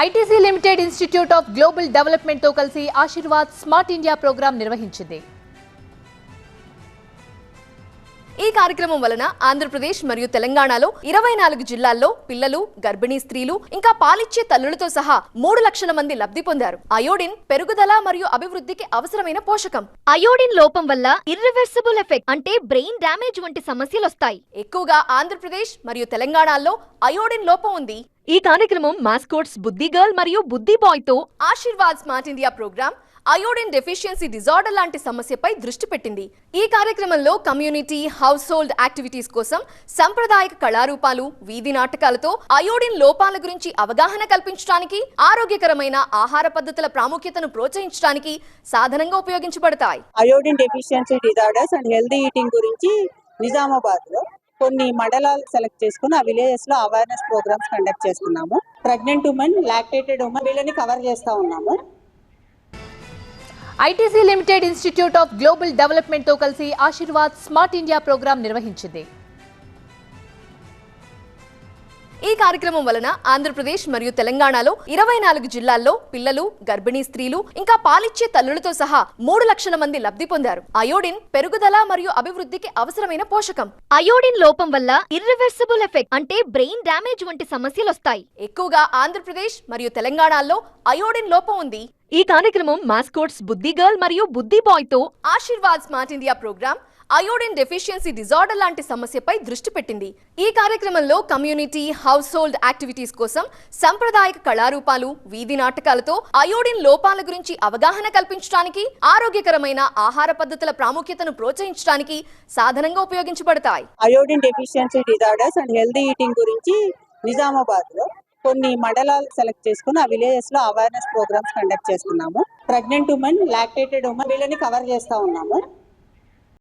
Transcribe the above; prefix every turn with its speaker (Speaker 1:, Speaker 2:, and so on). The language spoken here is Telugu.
Speaker 1: ITC limited institute of global development తో కలిసి ఆశీర్వాద్ స్మార్ట్ ఇండియా ప్రోగ్రాం నిర్వహించింది.
Speaker 2: ఈ కార్యక్రమం వలన ఆంధ్రప్రదేశ్ మరియు తెలంగాణలో 24 జిల్లాల్లో పిల్లలు, గర్భిణీ స్త్రీలు ఇంకా పాలిచ్చే తల్లులతో సహా 3 లక్షల మంది లబ్ధి పొందారు. అయోడిన్ పెరుగుదల మరియు అభివృద్ధికి అవసరమైన పోషకం.
Speaker 3: అయోడిన్ లోపం వల్ల ఇర్రివర్సిబుల్ ఎఫెక్ట్ అంటే బ్రెయిన్ డ్యామేజ్ వంటి సమస్యలు వస్తాయి.
Speaker 2: ఎక్కువగా ఆంధ్రప్రదేశ్ మరియు తెలంగాణలో అయోడిన్ లోపం ఉంది.
Speaker 3: ఈ కార్యక్రమం మాస్కోట్స్ బుద్ధి గర్ల్ మరియు బుద్ధి బాయ్ తో
Speaker 2: Aashirvaad smart India programme iodine deficiency disorder లాంటి సమస్యపై దృష్టి పెట్టింది. ఈ కార్యక్రమంలో కమ్యూనిటీ హౌస్ హోల్డ్ యాక్టివిటీస్ కోసం సాంప్రదాయక కళారూపాలు, వీధి నాటకాలతో అయోడిన్ లోపాల గురించి అవగాహన కల్పించడానికి, ఆరోగ్యకరమైన ఆహార పద్ధతుల ప్రాముఖ్యతను ప్రోత్సహించడానికి సాధనంగా ఉపయోగించబడతాయి.
Speaker 4: Iodine deficiency disorders and healthy eating గురించి నిజామాబాద్ లో కొన్ని మండలాలు సెలెక్ట్ చేసుకుని ఆ విలేజెస్ లో అవేర్నెస్ ప్రోగ్రామ్స్ కండక్ట్ చేస్తున్నాము. ప్రెగ్నెంట్ ఉమెన్, లాక్టేటెడ్ ఉమెన్ వీళ్ళని కవర్ చేస్తా ఉన్నాము.
Speaker 1: ITC limited institute of global development తో కలిసి ఆశీర్వాద్ స్మార్ట్ ఇండియా ప్రోగ్రాం నిర్వహించింది.
Speaker 2: ఈ కార్యక్రమం వలన ఆంధ్రప్రదేశ్ మరియు తెలంగాణలో 24 జిల్లాల్లో పిల్లలు, గర్భిణీ స్త్రీలు ఇంకా పాలిచ్చే తల్లులతో సహా 3 లక్షల మంది లబ్ధి పొందారు. అయోడిన్ పెరుగుదల మరియు అభివృద్ధికి అవసరమైన పోషకం.
Speaker 3: అయోడిన్ లోపం వల్ల ఇర్రివర్సిబుల్ ఎఫెక్ట్ అంటే బ్రెయిన్ డ్యామేజ్ వంటి సమస్యలు వస్తాయి.
Speaker 2: ఎక్కువగా ఆంధ్రప్రదేశ్ మరియు తెలంగాణలో అయోడిన్ లోపం ఉంది.
Speaker 3: ఈ కార్యక్రమం మాస్కోట్స్ బుద్ధి గర్ల్ మరియు బుద్ధి బాయ్ తో
Speaker 2: Aashirvaad smart India programme iodine deficiency disorder లాంటి సమస్యపై దృష్టి పెట్టింది. ఈ కార్యక్రమంలో కమ్యూనిటీ హౌస్ హోల్డ్ యాక్టివిటీస్ కోసం సాంప్రదాయక కళారూపాలు, వీధి నాటకాలతో అయోడిన్ లోపాల గురించి అవగాహన కల్పించడానికి, ఆరోగ్యకరమైన ఆహార పద్ధతుల ప్రాముఖ్యతను ప్రోత్సహించడానికి సాధనంగా ఉపయోగించబడతాయి.
Speaker 4: Iodine deficiency disorders and healthy eating గురించి నిజామాబాద్ లో కొన్ని మండలాలు సెలెక్ట్ చేసుకుని ఆ విలేజెస్ లో అవేర్నెస్ ప్రోగ్రామ్స్ కండక్ట్ చేస్తున్నాము. ప్రెగ్నెంట్ ఉమెన్, లాక్టేటెడ్ ఉమెన్ వీళ్ళని కవర్ చేస్తా ఉన్నాము.